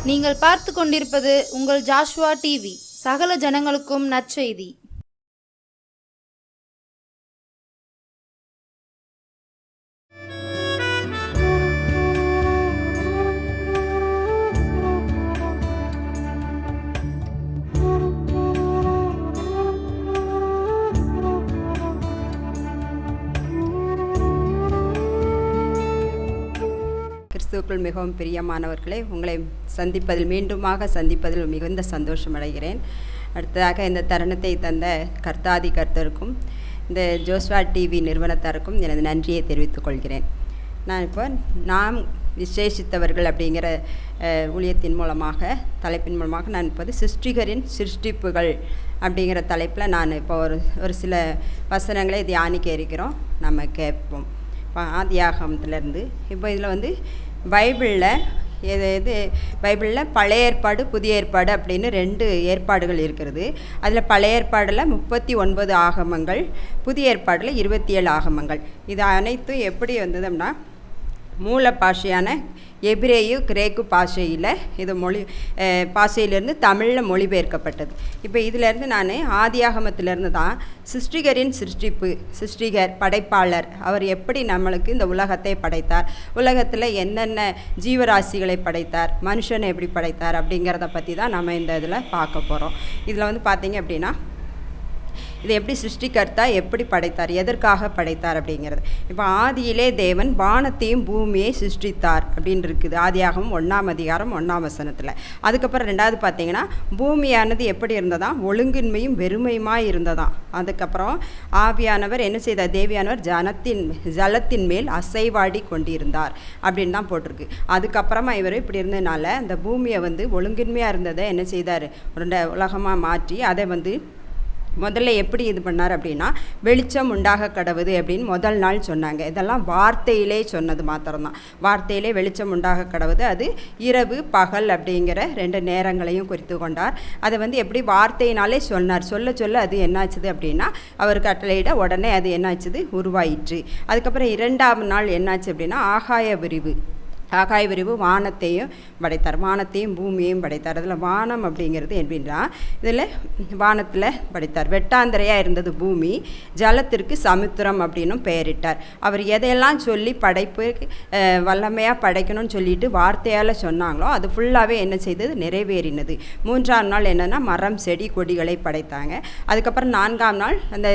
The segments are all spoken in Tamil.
நீங்கள் பார்த்து கொண்டிருப்பது உங்கள் ஜாஷுவா டிவி. சகல ஜனங்களுக்கும் நற்செய்தி. கிறிஸ்துவுக்குள் மிகவும் பிரியமானவர்களே, உங்களை மீண்டுமாக சந்திப்பதில் மிகுந்த சந்தோஷம் அடைகிறேன். அடுத்ததாக இந்த தருணத்தை தந்த கர்த்தாதி கர்த்தருக்கும் இந்த ஜோஸ்வா டிவி நிறுவனத்தாருக்கும் எனது நன்றியை தெரிவித்துக் கொள்கிறேன். நாம் விசேஷித்தவர்கள் அப்படிங்கிற ஊழியத்தின் மூலமாக தலைப்பின் மூலமாக நான் இப்போது சிருஷ்டிகரின் சிருஷ்டிப்புகள் அப்படிங்கிற தலைப்பில் நான் இப்போ ஒரு சில வசனங்களை தியானிக்க இருக்கிறோம். நம்ம கேட்போம். இப்போ ஆதியாகமத்திலேருந்து இப்போ இதில் பைபிளில் பழைய ஏற்பாடு புதிய ஏற்பாடு அப்படின்னு 2 ஏற்பாடுகள் இருக்கிறது. அதில் பழைய ஏற்பாடில் 39 ஆகமங்கள், புதிய ஏற்பாடில் 27 ஆகமங்கள். இது அனைத்தும் எப்படி வந்ததுன்னா மூல பாஷையான எபிரேயு கிரேக்கு பாஷையில் இது பாஷையிலேருந்து தமிழில் மொழிபெயர்க்கப்பட்டது. இப்போ இதிலேருந்து நான் ஆதியாகமத்திலேருந்து தான் சிருஷ்டிகரின் சிருஷ்டிகர் படைப்பாளர் அவர் எப்படி நம்மளுக்கு இந்த உலகத்தை படைத்தார், உலகத்தில் என்னென்ன ஜீவராசிகளை படைத்தார், மனுஷனை எப்படி படைத்தார் அப்படிங்கிறத பற்றி தான் நம்ம இந்த இதில் பார்க்க போகிறோம். இதில் பார்த்தீங்க அப்படின்னா இது எப்படி சிருஷ்டிகர்த்தா எப்படி படைத்தார், எதற்காக படைத்தார் அப்படிங்கிறது. இப்போ ஆதியிலே தேவன் வானத்தையும் பூமியை சிருஷ்டித்தார் அப்படின்னு இருக்குது ஆதியாகமம் 1ஆம் அதிகாரம் 1ஆம் வசனத்தில். அதுக்கப்புறம் 2வது பார்த்தீங்கன்னா பூமியானது எப்படி இருந்ததாம், ஒழுங்கின்மையும் வெறுமையுமாய் இருந்ததாம். அதுக்கப்புறம் ஆவியானவர் என்ன செய்தார், தேவியானவர் ஜலத்தின் மேல் அசைவாடி கொண்டிருந்தார் அப்படின்னு தான் போட்டிருக்கு. அதுக்கப்புறமா இவர் இப்படி இருந்ததுனால அந்த பூமியை ஒழுங்கின்மையாக இருந்ததை என்ன செய்தார், உலகமாக மாற்றி அதை முதல்ல எப்படி இது பண்ணார் அப்படின்னா வெளிச்சம் உண்டாக கடவுது அப்படின்னு முதல் நாள் சொன்னாங்க. இதெல்லாம் வார்த்தையிலே சொன்னது மாத்திரம்தான். வார்த்தையிலே வெளிச்சம் உண்டாக கடவுது, அது இரவு பகல் அப்படிங்கிற 2 நேரங்களையும் குறித்து கொண்டார். அதை எப்படி வார்த்தையினாலே சொன்னார். சொல்ல அது என்னாச்சுது அப்படின்னா அவர் கட்டளையிட உடனே அது என்னாச்சுது, உருவாயிற்று. அதுக்கப்புறம் 2ஆம் நாள் என்னாச்சு அப்படின்னா ஆகாய விரிவு வானத்தையும் படைத்தார், வானத்தையும் பூமியையும் படைத்தார். அதில் வானம் அப்படிங்கிறது எப்படின்னா இதில் வானத்தில் படைத்தார். வெட்டாந்தரையாக இருந்தது பூமி, ஜலத்திற்கு சமுத்திரம் அப்படின்னும் பெயரிட்டார். அவர் எதையெல்லாம் சொல்லி படைப்பு வல்லமையாக படைக்கணும்னு சொல்லிட்டு வார்த்தையால் சொன்னாங்களோ அது ஃபுல்லாகவே என்ன செய்தது, நிறைவேறினது. 3ஆம் நாள் என்னென்னா மரம் செடி கொடிகளை படைத்தாங்க. அதுக்கப்புறம் 4ஆம் நாள் அந்த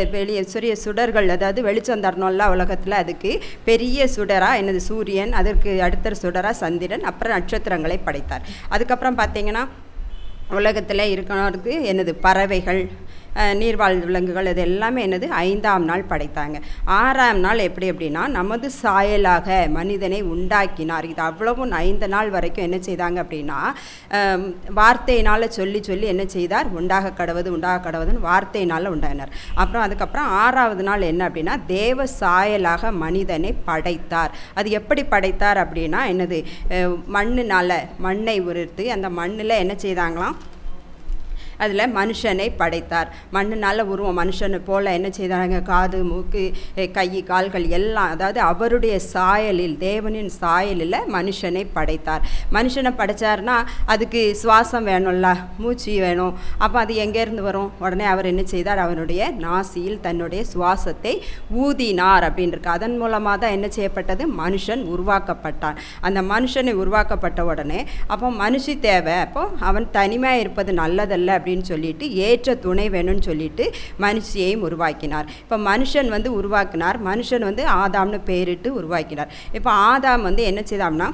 சூரிய சுடர்கள், அதாவது வெளிச்சம் தரணும்ல உலகத்தில், அதுக்கு பெரிய சுடராக என்னது சூரியன், அதற்கு அடுத்த சுடரா சந்திரன், அப்புறம் நட்சத்திரங்களை படைத்தார். அதுக்கப்புறம் பார்த்தீங்கன்னா உலகத்தில் இருக்கிறவருக்கு என்னது பறவைகள், நீர்வாழ் விலங்குகள், இது எல்லாமே என்னது 5ஆம் நாள் படைத்தாங்க. 6ஆம் நாள் எப்படி அப்படின்னா நமது சாயலாக மனிதனை உண்டாக்கினார். இது அவ்வளவும் 5 நாள் வரைக்கும் என்ன செய்தாங்க அப்படின்னா வார்த்தையினால் சொல்லி என்ன செய்தார், உண்டாக கடவுதுன்னு வார்த்தையினால் உண்டாகினார். அப்புறம் அதுக்கப்புறம் 6ஆவது நாள் என்ன அப்படின்னா தேவ சாயலாக மனிதனை படைத்தார். அது எப்படி படைத்தார் அப்படின்னா என்னது மண்ணை உரித்து அந்த மண்ணில் என்ன செய்தாங்களாம், அதில் மனுஷனை படைத்தார். மண்ணுனால உருவம் மனுஷனை போல் என்ன செய்தாங்க, காது மூக்கு கை கால்கள் எல்லாம், அதாவது அவருடைய சாயலில் தேவனின் சாயலில் மனுஷனை படைத்தார். மனுஷனை படைத்தார்னா அதுக்கு சுவாசம் வேணும்ல, மூச்சு வேணும். அப்போ அது எங்கேருந்து வரும், உடனே அவர் என்ன செய்தார், அவருடைய நாசியில் தன்னுடைய சுவாசத்தை ஊதினார் அப்படின்னு இருக்கு. அதன் மூலமாக தான் என்ன செய்யப்பட்டது, மனுஷன் உருவாக்கப்பட்டான். அந்த மனுஷனை உருவாக்கப்பட்ட உடனே அப்போ மனுஷி தேவை, அப்போ அவன் தனிமையாக இருப்பது நல்லதல்ல அப்படின்னு சொல்லிட்டு ஏற்ற துணை வேணும்னு சொல்லிட்டு மனுஷியையும் உருவாக்கினார். இப்போ மனுஷன் உருவாக்கினார், மனுஷன் ஆதாம்னு பெயரிட்டு உருவாக்கினார். இப்போ ஆதாம் என்ன செய்தாம்னா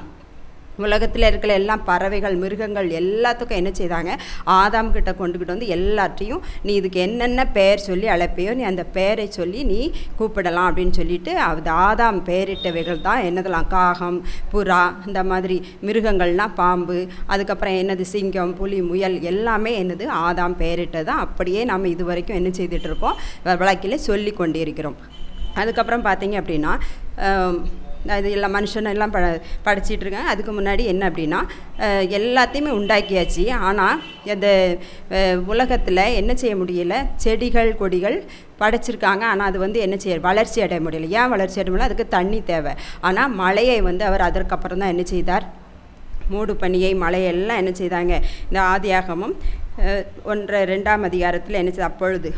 உலகத்தில் இருக்கிற எல்லாம் பறவைகள் மிருகங்கள் எல்லாத்துக்கும் என்ன செய்தாங்க, ஆதாம் கிட்ட கொண்டுக்கிட்டு எல்லாத்தையும் நீ இதுக்கு என்னென்ன பெயர் சொல்லி அழைப்பையோ நீ அந்த பெயரை சொல்லி நீ கூப்பிடலாம் அப்படின்னு சொல்லிட்டு அது ஆதாம் பெயரிட்டவைகள் தான் என்னதெல்லாம், காகம், புறா, இந்த மாதிரி மிருகங்கள்னால் பாம்பு, அதுக்கப்புறம் என்னது சிங்கம், புலி, முயல் எல்லாமே என்னது ஆதாம் பெயரிட்டதான். அப்படியே நம்ம இது வரைக்கும் என்ன செய்துட்ருக்கோம், வழக்கில் சொல்லி கொண்டிருக்கிறோம். அதுக்கப்புறம் பார்த்தீங்க அப்படின்னா அது எல்லாம் மனுஷனெல்லாம் படிச்சிட்ருக்காங்க. அதுக்கு முன்னாடி என்ன அப்படின்னா எல்லாத்தையுமே உண்டாக்கியாச்சு. ஆனால் அந்த உலகத்தில் என்ன செய்ய முடியல, செடிகள் கொடிகள் படைச்சிருக்காங்க. ஆனால் அது என்ன செய்ய வளர்ச்சி அடைய முடியல. ஏன் வளர்ச்சி அடைய முடியல, அதுக்கு தண்ணி தேவை. ஆனால் மழையை அவர் அதற்கப்புறம் தான் என்ன செய்தார், மூடு பனியை மழையெல்லாம் என்ன செய்தாங்க, இந்த ஆதியாகமம் 1-2 அதிகாரத்தில் என்ன செய்ய, அப்பொழுது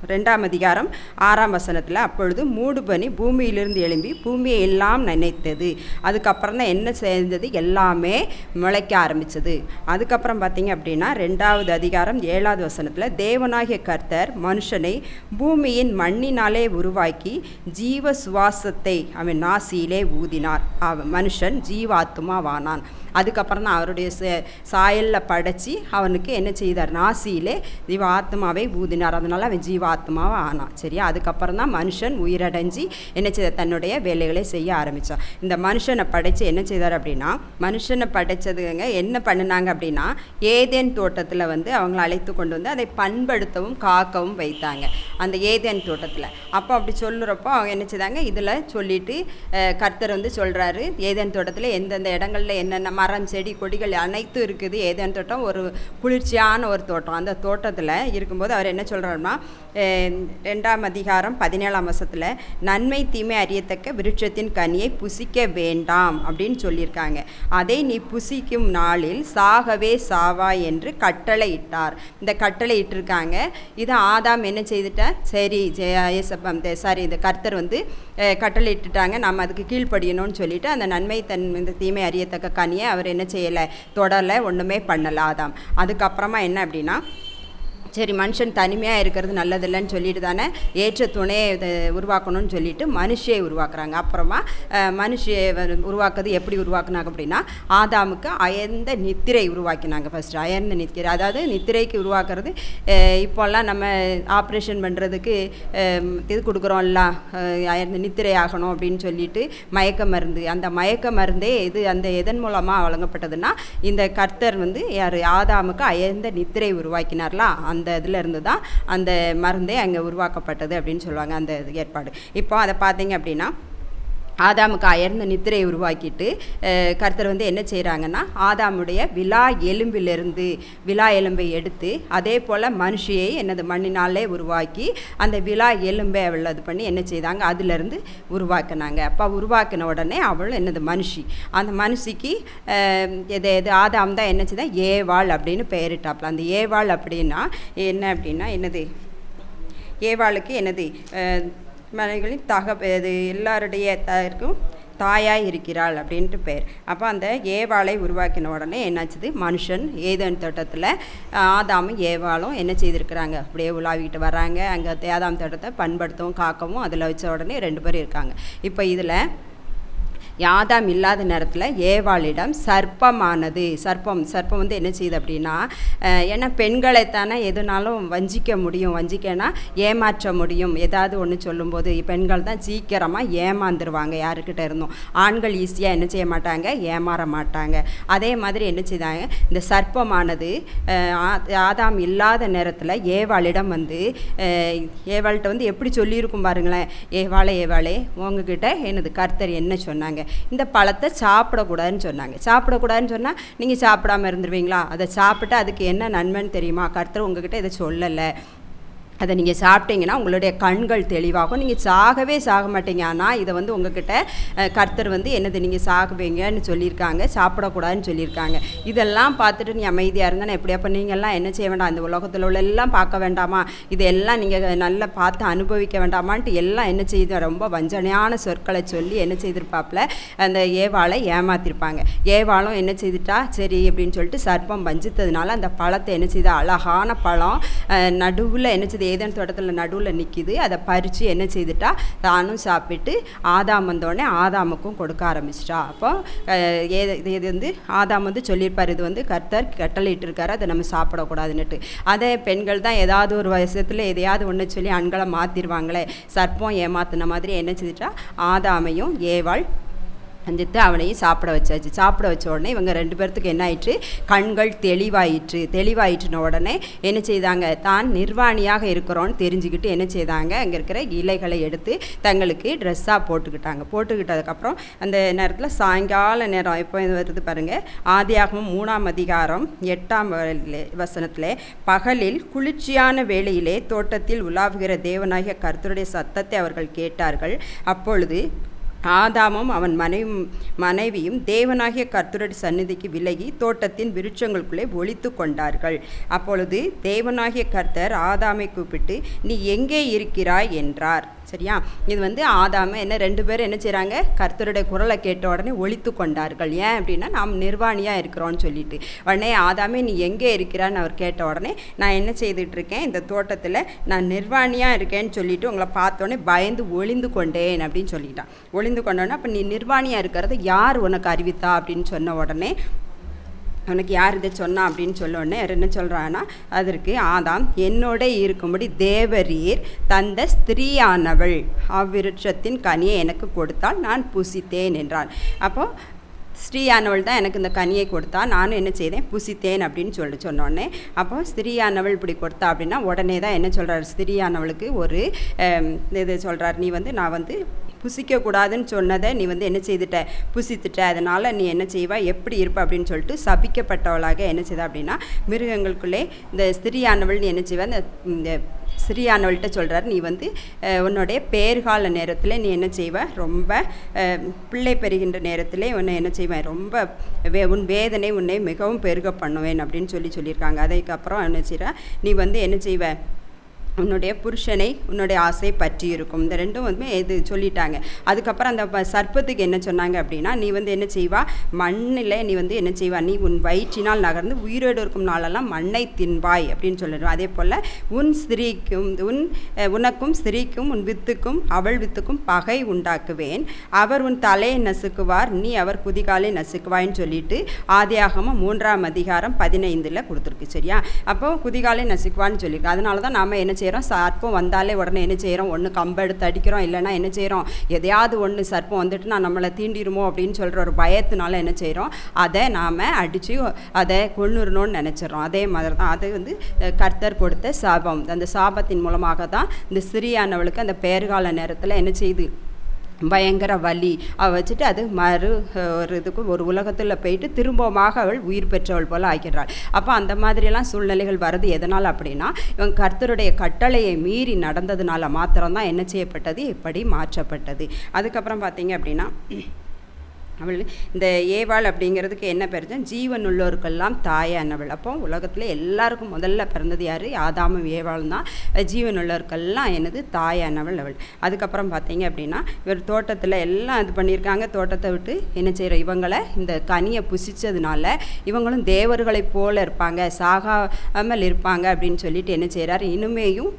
2 அதிகாரம் 6 வசனத்தில் அப்பொழுது மூடு பனி பூமியிலிருந்து எழும்பி பூமியை எல்லாம் நினைத்தது. அதுக்கப்புறம் தான் என்ன செஞ்சது, எல்லாமே முளைக்க ஆரம்பித்தது. அதுக்கப்புறம் பார்த்தீங்க அப்படின்னா 2 அதிகாரம் 7 வசனத்தில் தேவனாகிய கர்த்தர் மனுஷனை பூமியின் மண்ணினாலே உருவாக்கி ஜீவ சுவாசத்தை அவன் நாசியிலே ஊதினார், அவன் மனுஷன் ஜீவாத்மாவானான். அதுக்கப்புறம் தான் அவருடைய சாயலில் படைச்சி அவனுக்கு என்ன செய்தார், நாசியிலே ஜீவ ஆத்மாவை ஊதினார். அதனால் அவன் ஜீவாத்மாவை ஆனான். சரியா? அதுக்கப்புறம் தான் மனுஷன் உயிரடைஞ்சி என்ன செய்தார், தன்னுடைய வேலைகளை செய்ய ஆரம்பித்தான். இந்த மனுஷனை படைத்து என்ன செய்தார் அப்படின்னா, மனுஷனை படைத்ததுங்க என்ன பண்ணினாங்க அப்படின்னா, ஏதேன் தோட்டத்தில் அவங்கள அழைத்து கொண்டு வந்து அதை பண்படுத்தவும் காக்கவும் வைத்தாங்க, அந்த ஏதேன் தோட்டத்தில். அப்போ அப்படி சொல்லுறப்போ அவங்க என்ன செய்தாங்க, இதில் சொல்லிட்டு கர்த்தர் சொல்கிறாரு, ஏதேன் தோட்டத்தில் எந்தெந்த இடங்களில் என்னென்ன மரம் செடி கொடிகள் அனைத்தும் இருக்குது. ஏதேன் தோட்டம் ஒரு குளிர்ச்சியான ஒரு தோட்டம். அந்த தோட்டத்தில் இருக்கும்போது அவர் என்ன சொல்கிறாருன்னா, 2 அதிகாரம் 17 வசனத்தில் நன்மை தீமை அறியத்தக்க விருட்சத்தின் கனியை புசிக்க வேண்டாம் அப்படின்னு சொல்லியிருக்காங்க. அதை நீ புசிக்கும் நாளில் சாகவே சாவாய் என்று கட்டளை இட்டார். இந்த கட்டளை இட்டிருக்காங்க. இதை ஆதாம் என்ன செய்துட்டார், சரி சாரி இந்த கர்த்தர் கட்டளை இட்டுட்டாங்க, நம்ம அதுக்கு கீழ்ப்படியணும்னு சொல்லிட்டு அந்த நன்மை இந்த தீமை அறியத்தக்க கனியை அவர் என்ன செய்யலை, தொடலை, ஒன்றுமே பண்ணலை ஆதாம். அதுக்கப்புறமா என்ன அப்படின்னா, சரி மனுஷன் தனிமையாக இருக்கிறது நல்லதில்லைன்னு சொல்லிட்டு தானே ஏற்ற துணையை உருவாக்கணும்னு சொல்லிட்டு மனுஷியை உருவாக்குறாங்க. அப்புறமா மனுஷியை உருவாக்குறது எப்படி உருவாக்குனாங்க அப்படின்னா, ஆதாமுக்கு அயர்ந்த நித்திரை உருவாக்கினாங்க. ஃபஸ்ட்டு அயர்ந்த நித்திரை, அதாவது நித்திரைக்கு உருவாக்குறது இப்போல்லாம் நம்ம ஆப்ரேஷன் பண்ணுறதுக்கு இது கொடுக்குறோம்ல, அயர்ந்த நித்திரை ஆகணும் அப்படின்னு சொல்லிட்டு மயக்க மருந்து, அந்த மயக்க மருந்தே அந்த எதன் மூலமாக வழங்கப்பட்டதுன்னா, இந்த கர்த்தர் யார் ஆதாமுக்கு அயர்ந்த நித்திரை உருவாக்கினார்லாம், அந்த இதில் இருந்து தான் அந்த மருந்தே அங்கே உருவாக்கப்பட்டது அப்படின்னு சொல்லுவாங்க, அந்த ஏற்பாடு. இப்போ அதை பார்த்தீங்க அப்படின்னா, ஆதாமுக்கு அயர்ந்த நித்திரையை உருவாக்கிட்டு கர்த்தர் என்ன செய்கிறாங்கன்னா, ஆதாமுடைய விலா எலும்பிலிருந்து விலா எலும்பை எடுத்து அதே போல் மனுஷியை மண்ணினாலே உருவாக்கி அந்த விலா எலும்பை அவள் பண்ணி என்ன செய்தாங்க, அதிலிருந்து உருவாக்கினாங்க. அப்போ உருவாக்கின உடனே அவள் மனுஷி. அந்த மனுஷிக்கு ஆதாம் தான் என்ன செய்தான், ஏவாள் அப்படின்னு பெயரிட்டாப்புல. அந்த ஏவாள் அப்படின்னா என்ன அப்படின்னா, ஏவாளுக்கு மனைகளின் இது எல்லாருடைய தாயாய் இருக்கிறாள் அப்படின்ட்டு பேர். அப்போ அந்த ஏவாளை உருவாக்கின உடனே என்னாச்சுது, மனுஷன் ஏதேன் தோட்டத்தில் ஆதாமும் ஏவாளும் என்ன செய்திருக்கிறாங்க, அப்படியே உலாவிக்கிட்டு வராங்க. அங்கே ஆதாம் தோட்டத்தை பண்படுத்தவும் காக்கவும் அதில் வச்ச உடனே 2 பேர் இருக்காங்க. இப்போ இதில் ஆதாம் இல்லாத நேரத்தில் ஏவாளிடம் சர்ப்பமானது, சர்ப்பம் என்ன செய்யுது அப்படின்னா, ஏன்னா பெண்களைத்தானே எதுனாலும் வஞ்சிக்க முடியும், வஞ்சிக்கனா ஏமாற்ற முடியும். ஏதாவது ஒன்று சொல்லும்போது பெண்கள் தான் சீக்கிரமாக ஏமாந்துருவாங்க யாருக்கிட்ட இருந்தோம். ஆண்கள் ஈஸியாக என்ன செய்ய மாட்டாங்க, ஏமாற மாட்டாங்க. அதே மாதிரி என்ன செய்தாங்க, இந்த சர்ப்பமானது ஆதாம் இல்லாத நேரத்தில் ஏவாளிடம் ஏவாள்கிட்ட எப்படி சொல்லியிருக்கும் பாருங்களேன், ஏவாளே உங்ககிட்ட கர்த்தர் என்ன சொன்னாங்க, இந்த பழத்தை சாப்பிடக்கூடாதுன்னு சொன்னாங்க. சாப்பிடக்கூடாதுன்னு சொன்னால் நீங்கள் சாப்பிடாமல் இருந்துருவீங்களா? அதை சாப்பிட்டு அதுக்கு என்ன நன்மைன்னு தெரியுமா? கர்த்தர் உங்ககிட்ட இதை சொல்லலை, அதை நீங்கள் சாப்பிட்டீங்கன்னா உங்களுடைய கண்கள் தெளிவாகும், நீங்கள் சாகவே சாக மாட்டீங்க. ஆனால் இதை உங்ககிட்ட கர்த்தர் நீங்கள் சாகுவீங்கன்னு சொல்லியிருக்காங்க, சாப்பிடக்கூடாதுன்னு சொல்லியிருக்காங்க. இதெல்லாம் பார்த்துட்டு நீ அமைதியாக இருந்தால் எப்படியாப்போ நீங்கள்லாம் என்ன செய்ய வேண்டாம், இந்த உலகத்தில் உள்ள எல்லாம் பார்க்க வேண்டாமா, இதெல்லாம் நீங்கள் நல்லா பார்த்து அனுபவிக்க வேண்டாமான்ட்டு எல்லாம் என்ன செய்து ரொம்ப வஞ்சனையான சொற்களை சொல்லி என்ன செய்திருப்பாப்புல அந்த ஏவாளை ஏமாத்திருப்பாங்க. ஏவாளும் என்ன செய்துட்டா, சரி அப்படின்னு சொல்லிட்டு சர்ப்பம் வஞ்சித்ததுனால அந்த பழத்தை என்ன செய்த, அழகான பழம் நடுவில் என்ன செய்து ஏதேன் தோட்டத்தில் நடுவில் நிற்கிது, அதை பறித்து என்ன செய்துட்டா தானும் சாப்பிட்டு ஆதாம் வந்தோடனே ஆதாமுக்கும் கொடுக்க ஆரம்பிச்சிட்டா. அப்போ இது ஆதாம் சொல்லியிருப்பார், இது கர்த்தர் கட்டளையிட்டு இருக்காரு, அதை நம்ம சாப்பிடக்கூடாதுன்னுட்டு. அதே பெண்கள் தான் ஏதாவது ஒரு வயசத்தில் எதையாவது ஒன்று சொல்லி ஆண்களை மாற்றிடுவாங்களே, சர்ப்பம் ஏமாத்தின மாதிரி என்ன செய்துட்டா ஆதாமையும் ஏவாள் வஞ்சித்து அவனையும் சாப்பிட வச்சாச்சு. சாப்பிட வச்ச உடனே இவங்க 2 பேர்த்துக்கு என்ன ஆயிற்று, கண்கள் தெளிவாயிற்றுன உடனே என்ன செய்தாங்க, தான் நிர்வாணியாக இருக்கிறோன்னு தெரிஞ்சுக்கிட்டு என்ன செய்தாங்க, அங்கே இருக்கிற இலைகளை எடுத்து தங்களுக்கு ட்ரெஸ்ஸாக போட்டுக்கிட்டதுக்கப்புறம் அந்த நேரத்தில் சாயங்கால நேரம் இப்போ இது வருது பாருங்கள், ஆதியாகமம் 3 அதிகாரம் 8 வசனத்தில் பகலில் குளிர்ச்சியான வேளையிலே தோட்டத்தில் உலாவுகிற தேவனாகிய கர்த்தருடைய சத்தத்தை அவர்கள் கேட்டார்கள். அப்பொழுது ஆதாமும் அவன் மனைவியும் தேவனாகிய கர்த்தருடைய சந்நிதிக்கு விலகி தோட்டத்தின் விருட்சங்களுக்குள்ளே ஒளித்து கொண்டார்கள். அப்பொழுது தேவனாகிய கர்த்தர் ஆதாமை கூப்பிட்டு, நீ எங்கே இருக்கிறாய் என்றார். சரியா? இது ஆதாம ரெண்டு பேரும் என்ன செய்கிறாங்க, கர்த்தருடைய குரலை கேட்ட உடனே ஒளித்து கொண்டார்கள். ஏன் அப்படின்னா, நாம் நிர்வாணியாக இருக்கிறோன்னு சொல்லிட்டு. உடனே ஆதாமே நீ எங்கே இருக்கிறான்னு அவர் கேட்ட உடனே, நான் என்ன செய்துட்ருக்கேன், இந்த தோட்டத்தில் நான் நிர்வாணியாக இருக்கேன்னு சொல்லிட்டு உங்களை பார்த்தோன்னே பயந்து ஒளிந்து கொண்டேன் அப்படின்னு சொல்லிட்டான். ஒளிந்து கொண்டோன்னே, அப்போ நீ நிர்வாணியாக இருக்கிறத யார் உனக்கு அறிவித்தா அப்படின்னு சொன்ன உடனே, உனக்கு யார் இதை சொன்னா அப்படின்னு சொல்ல உடனே என்ன சொல்கிறான்னா, அதற்கு ஆதாம், என்னோட இருக்கும்படி தேவரீர் தந்த ஸ்திரீயானவள் அவ்விருட்சத்தின் கனியை எனக்கு கொடுத்தால் நான் புசித்தேன் என்றான். அப்போது ஸ்ரீயானவள் தான் எனக்கு இந்த கனியை கொடுத்தா, நானும் என்ன செய்தேன், புசித்தேன் அப்படின்னு சொன்னோடனே, அப்போ ஸ்திரீயானவள் இப்படி கொடுத்தா அப்படின்னா உடனே தான் என்ன சொல்கிறார், ஸ்திரீயானவளுக்கு ஒரு இது சொல்கிறார், நீ நான் புசிக்கக்கூடாதுன்னு சொன்னதை நீ என்ன செய்துட்ட, புசித்துட்ட, அதனால் நீ என்ன செய்வா, எப்படி இருப்ப அப்படின்னு சொல்லிட்டு சபிக்கப்பட்டவளாக என்ன செய்தா அப்படின்னா, மிருகங்களுக்குள்ளே இந்த ஸ்திரீயானவள் நீ என்ன செய்வா, இந்த ஸ்திரீயானவள்கிட்ட சொல்கிறார், நீ உன்னுடைய பேர்கால நேரத்தில் நீ என்ன செய்வ, ரொம்ப பிள்ளை பெறுகின்ற நேரத்தில் உன்னை என்ன செய்வேன், ரொம்ப உன் வேதனை உன்னை மிகவும் பெருக பண்ணுவேன் அப்படின்னு சொல்லியிருக்காங்க. அதுக்கப்புறம் என்ன செய்கிற, நீ என்ன செய்வ, உன்னுடைய புருஷனை உன்னுடைய ஆசை பற்றி இருக்கும். இந்த ரெண்டும் இது சொல்லிட்டாங்க. அதுக்கப்புறம் அந்த சர்ப்பத்துக்கு என்ன சொன்னாங்க அப்படின்னா, நீ என்ன செய்வா, மண்ணில் நீ என்ன செய்வா, நீ உன் வயிற்றினால் நகர்ந்து உயிரோடு இருக்கும் நாளெல்லாம் மண்ணை தின்பாய் அப்படின்னு சொல்லிடுவோம். அதே போல் உன் ஸ்திரீக்கும் உனக்கும் ஸ்திரீக்கும் உன் வித்துக்கும் அவள் வித்துக்கும் பகை உண்டாக்குவேன், அவர் உன் தலையை நசுக்குவார், நீ அவர் குதிகாலை நசுக்குவாயின்னு சொல்லிட்டு ஆதியாகமம் 3:15 கொடுத்துருக்கு. சரியா? அப்போ குதிகாலை நசுக்குவான்னு சொல்லியிருக்கு. அதனால தான் நாம் என்ன செய்கிறோம், சர்ப்பம் வந்தாலே உடனே என்ன செய்கிறோம், ஒன்று கம்பை எடுத்து அடிக்கிறோம், இல்லைன்னா என்ன செய்கிறோம், எதையாவது ஒன்று சர்ப்பம் வந்துட்டு நான் நம்மளை தீண்டிடுமோ அப்படின்னு சொல்கிற ஒரு பயத்தினால என்ன செய்கிறோம், அதை நாம் அடித்து அதை கொன்னுறணும்னு நினச்சிடறோம். அதே மாதிரி தான் அது கர்த்தர் கொடுத்த சாபம். அந்த சாபத்தின் மூலமாக தான் இந்த ஸ்திரீயானவளுக்கு அந்த பெயர்கால நேரத்தில் என்ன செய்யுது, பயங்கர வலி வச்சுட்டு அது ஒரு உலகத்தில் போயிட்டு திரும்பமாக அவள் உயிர் பெற்றவள் போல் ஆகிறாள். அப்போ அந்த மாதிரியெல்லாம் சூழ்நிலைகள் வருது. எதனால் அப்படின்னா, இவங்க கர்த்தருடைய கட்டளையை மீறி நடந்ததுனால மாத்திரம்தான் என்ன செய்யப்பட்டது, இப்படி மாற்றப்பட்டது. அதுக்கப்புறம் பார்த்தீங்க அப்படின்னா, அவள் இந்த ஏவாள் அப்படிங்கிறதுக்கு என்ன பேர், ஜீவன் உள்ளோருக்கெல்லாம் தாயானவள். அப்போ உலகத்தில் எல்லாருக்கும் முதல்ல பிறந்தது யார், ஆதாமும் ஏவாள் தான். ஜீவன் உள்ளோருக்கெல்லாம் என்னது, தாயானவள் அவள். அதுக்கப்புறம் பார்த்தீங்க அப்படின்னா, இவர் தோட்டத்தில் எல்லாம் இது பண்ணியிருக்காங்க. தோட்டத்தை விட்டு என்ன செய்கிற, இவங்களை இந்த கனியை புசித்ததுனால இவங்களும் தேவர்களைப் போல இருப்பாங்க, சாகாமல் இருப்பாங்க அப்படின்னு சொல்லிட்டு என்ன செய்கிறார், இனிமேயும்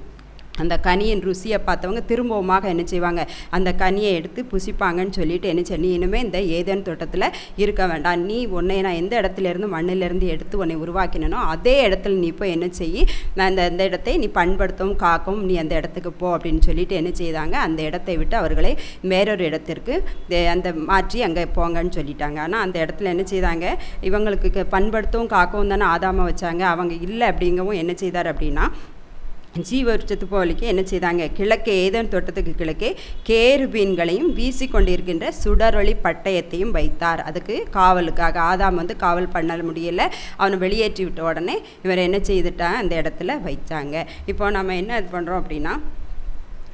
அந்த கனியின் ருசியை பார்த்தவங்க திரும்பவுமாக என்ன செய்வாங்க, அந்த கனியை எடுத்து புசிப்பாங்கன்னு சொல்லிட்டு என்ன செய்ய, நீ இனிமேல் இந்த ஏதேன் தோட்டத்தில் இருக்க வேண்டாம், நீ உன்னை நான் எந்த இடத்துலேருந்து மண்ணிலேருந்து எடுத்து உன்னை உருவாக்கினோ அதே இடத்துல நீ போய் என்ன செய்யி, நான் இந்த இடத்தை நீ பண்படுத்தவும் காக்கவும் நீ அந்த இடத்துக்கு போ அப்படின்னு சொல்லிட்டு என்ன செய்தாங்க, அந்த இடத்தை விட்டு அவர்களை வேறொரு இடத்திற்கு அந்த மாற்றி அங்கே போங்கன்னு சொல்லிட்டாங்க. ஆனால் அந்த இடத்துல என்ன செய்தாங்க, இவங்களுக்கு பண்படுத்தவும் காக்கவும் தானே ஆதாம வச்சாங்க. அவங்க இல்லை அப்படிங்கவும் என்ன செய்தார் அப்படின்னா, ஜீவவிருட்சத்து போலிக்கு என்ன செய்தாங்க, கிழக்கே ஏதேன் தோட்டத்துக்கு கிழக்கே கேருபீன்களையும் வீசி கொண்டிருக்கின்ற சுடரொளி பட்டயத்தையும் வைத்தார். அதுக்கு காவலுக்காக. ஆதாம் காவல் பண்ண முடியலை, அவனை வெளியேற்றி விட்ட உடனே இவர் என்ன செய்துட்டான், அந்த இடத்துல வைச்சாங்க. இப்போ நம்ம என்ன இது பண்ணுறோம் அப்படின்னா,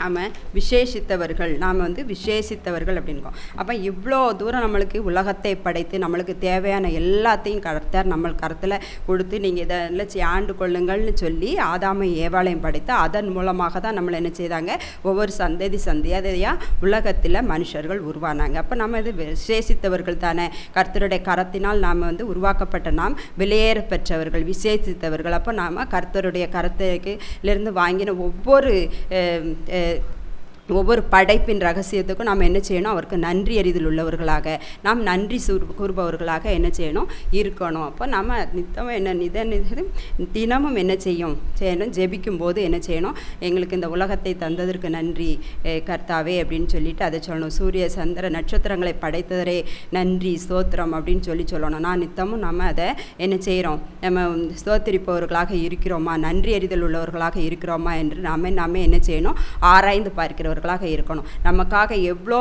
ஆமாம், விசேஷித்தவர்கள், நாம் விசேஷித்தவர்கள் அப்படின்னுக்கோம். அப்போ இவ்வளோ தூரம் நம்மளுக்கு உலகத்தை படைத்து நம்மளுக்கு தேவையான எல்லாத்தையும் கர்த்தர் நம்ம கருத்தில் கொடுத்து நீங்கள் இதை ஆண்டு கொள்ளுங்கள்னு சொல்லி ஆதாமை ஏவாளையும் படைத்து அதன் மூலமாக தான் நம்மளை என்ன செய்தாங்க, ஒவ்வொரு சந்ததியாக உலகத்தில் மனுஷர்கள் உருவானாங்க. அப்போ நம்ம இது விசேஷித்தவர்கள் தானே, கர்த்தருடைய கரத்தினால் நாம் உருவாக்கப்பட்ட நாம் வெளியேற பெற்றவர்கள், விசேஷித்தவர்கள். அப்போ நாம் கர்த்தருடைய கரத்திலிருந்து வாங்கின ஒவ்வொரு படைப்பின் ரகசியத்துக்கும் நாம் என்ன செய்யணும், அவருக்கு நன்றி அறிதல் உள்ளவர்களாக, நாம் நன்றி கூறுபவர்களாக என்ன செய்யணும், இருக்கணும். அப்போ நம்ம தினமும் என்ன செய்யணும், ஜெபிக்கும் போது என்ன செய்யணும், எங்களுக்கு இந்த உலகத்தை தந்ததற்கு நன்றி கர்த்தாவே அப்படின்னு சொல்லிட்டு அதை சொல்லணும். சூரிய சந்திர நட்சத்திரங்களை படைத்ததரே நன்றி ஸ்தோத்திரம் அப்படின்னு சொல்லணும். நான் நித்தமும் நம்ம அதை என்ன செய்கிறோம், நம்ம ஸ்தோத்திரிப்பவர்களாக இருக்கிறோமா, நன்றி அறிதல் உள்ளவர்களாக இருக்கிறோமா என்று நாம என்ன செய்யணும், ஆராய்ந்து பார்க்கிறவர்களாக இருக்கணும். நமக்காக எவ்வளோ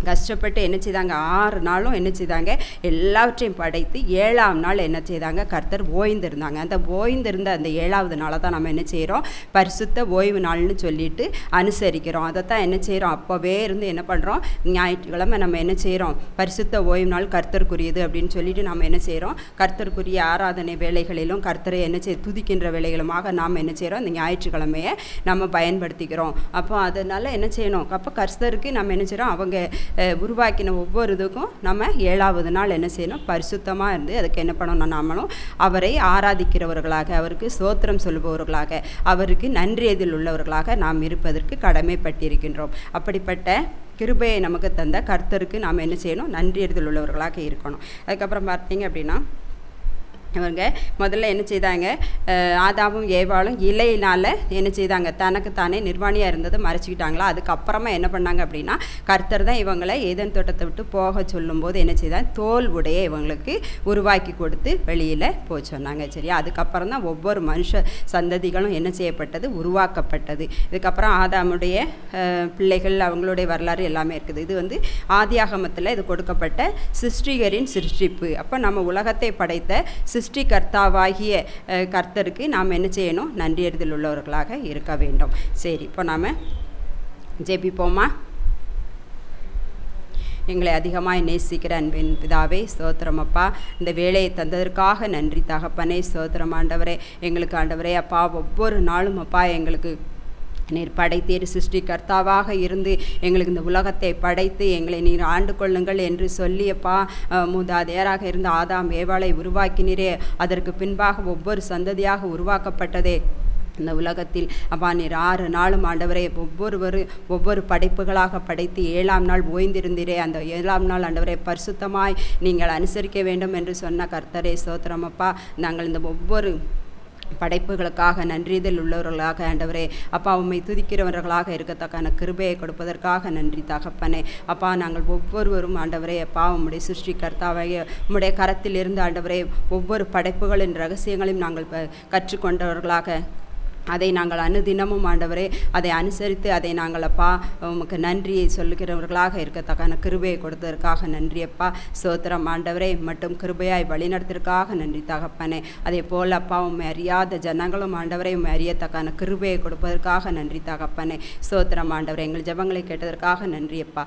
கஷ்டப்பட்டு என்ன செய்தாங்க, 6 நாளும் என்ன செய்தாங்க, எல்லாவற்றையும் படைத்து 7ஆம் நாள் என்ன செய்தாங்க, கர்த்தர் ஓய்ந்திருந்தாங்க. அந்த ஓய்ந்திருந்த அந்த 7வது நாளை தான் நம்ம என்ன செய்கிறோம், பரிசுத்த ஓய்வு நாள்னு சொல்லிட்டு அனுசரிக்கிறோம். அதைத்தான் என்ன செய்கிறோம், அப்போவே இருந்து என்ன பண்ணுறோம், ஞாயிற்றுக்கிழமை நம்ம என்ன செய்கிறோம், பரிசுத்த ஓய்வு நாள் கர்த்தருக்குரியது அப்படின்னு சொல்லிட்டு நம்ம என்ன செய்கிறோம், கர்த்தருக்குரிய ஆராதனை வேலைகளிலும் கர்த்தரை என்ன துதிக்கின்ற வேலைகளுமாக நாம் என்ன செய்கிறோம், இந்த ஞாயிற்றுக்கிழமையை நம்ம பயன்படுத்திக்கிறோம். அப்போ அதனால் என்ன செய்யணும், அப்போ கர்த்தருக்கு நம்ம என்ன செய்கிறோம், அவங்க உருவாக்கின ஒவ்வொரு இதுக்கும் நம்ம 7வது நாள் என்ன செய்யணும், பரிசுத்தமாக இருந்து அதுக்கு என்ன பண்ணணும், நாமளும் அவரை ஆராதிக்கிறவர்களாக, அவருக்கு ஸ்தோத்திரம் சொல்லுபவர்களாக, அவருக்கு நன்றியதில் உள்ளவர்களாக நாம் இருப்பதற்கு கடமைப்பட்டிருக்கின்றோம். அப்படிப்பட்ட கிருபையை நமக்கு தந்த கர்த்தருக்கு நாம் என்ன செய்யணும், நன்றியதில் உள்ளவர்களாக இருக்கணும். அதுக்கப்புறம் பார்த்தீங்க அப்படின்னா இவங்க முதல்ல என்ன செய்தாங்க, ஆதாமும் ஏவாளும் இலையினால் என்ன செய்தாங்க, தனக்குத்தானே நிர்வாணியாக இருந்ததை மறைச்சிக்கிட்டாங்களா. அதுக்கப்புறமா என்ன பண்ணாங்க அப்படின்னா, கர்த்தர் தான் இவங்களை ஏதேன் தோட்டத்தை விட்டு போக சொல்லும்போது என்ன செய்தாங்க, தோல் உடைய இவங்களுக்கு உருவாக்கி கொடுத்து வெளியில் போக சொன்னாங்க. சரியா, அதுக்கப்புறம் தான் ஒவ்வொரு மனுஷ சந்ததிகளும் என்ன செய்யப்பட்டது, உருவாக்கப்பட்டது. இதுக்கப்புறம் ஆதாமுடைய பிள்ளைகள் அவங்களுடைய வரலாறு எல்லாமே இருக்குது. இது ஆதியாகமத்தில் இது கொடுக்கப்பட்ட சிருஷ்டிகரின் சிருஷ்டிப்பு. அப்போ நம்ம உலகத்தை படைத்த சிருஷ்டிகர்த்தாவாகிய கர்த்தருக்கு நாம் என்ன செய்யணும், நன்றியறிதல் உள்ளவர்களாக இருக்க வேண்டும். சரி, இப்போ நாம் ஜெபிப்போமா. எங்களை அதிகமாய் நேசிக்கிற அன்பின் பிதாவே, ஸ்தோத்திரம் அப்பா. இந்த வேலையை தந்ததற்காக நன்றி தகப்பனே. ஸ்தோத்திரம் ஆண்டவரே. எங்களுக்கு ஆண்டவரே அப்பா, ஒவ்வொரு நாளும் அப்பா எங்களுக்கு நீர் படைத்தீர், சிருஷ்டிகர்த்தாவாக இருந்து எங்களுக்கு இந்த உலகத்தை படைத்து எங்களை நீர் ஆண்டு கொள்ளுங்கள் என்று சொல்லியப்பா மூதாதையராக இருந்த ஆதாம் ஏவாளை உருவாக்கினீரே. அதற்கு பின்பாக ஒவ்வொரு சந்ததியாக உருவாக்கப்பட்டதே இந்த உலகத்தில் அப்பா நீர் 6 நாளும் ஆண்டவரே ஒவ்வொரு படைப்புகளாக படைத்து 7ஆம் நாள் ஓய்ந்திருந்தீரே. அந்த 7ஆம் நாள் ஆண்டவரே பரிசுத்தமாய் நீங்கள் அனுசரிக்க வேண்டும் என்று சொன்ன கர்த்தரே, ஸ்தோத்திரம் அப்பா. நாங்கள் இந்த ஒவ்வொரு படைப்புகளுக்காக நன்றிதல் உள்ளவர்களாக ஆண்டவரே அப்பா உம்மை துதிக்கிறவர்களாக இருக்கத்தக்கான கிருபையை கொடுப்பதற்காக நன்றி தகப்பனே. அப்பா நாங்கள் ஒவ்வொருவரும் ஆண்டவரே அப்பா உம்முடைய சிருஷ்டிகர்த்தாவை உம்முடைய கரத்தில் இருந்து ஆண்டவரே ஒவ்வொரு படைப்புகளின் ரகசியங்களையும் நாங்கள் கற்றுக்கொண்டவர்களாக அதை நாங்கள் அனுதினமும் ஆண்டவரே அதை அனுசரித்து அதை நாங்கள் அப்பா உமக்கு நன்றியை சொல்லுகிறவர்களாக இருக்கத்தக்கான கிருபையை கொடுத்ததற்காக நன்றி அப்பா. ஸ்தோத்திரம் ஆண்டவரே. மட்டும் கிருபையாய் வழிநடத்திற்காக நன்றி தகப்பனே. அதே போல் அப்பா உம்மை அறியாத ஜனங்களும் ஆண்டவரை உம்மை அறியத்தக்கான கிருபையை கொடுப்பதற்காக நன்றி தகப்பனே. ஸ்தோத்திரம் ஆண்டவரே. எங்கள் ஜெபங்களை கேட்டதற்காக நன்றி அப்பா.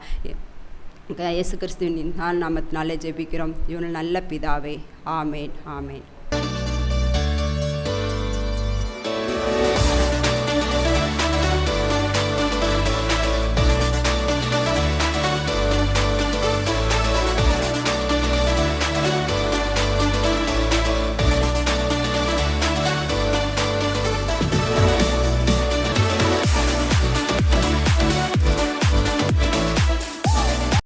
இயேசு கிறிஸ்துவின் நாமத்தினாலே ஜெபிக்கிறோம். இவன் நல்ல பிதாவே. ஆமேன், ஆமேன்.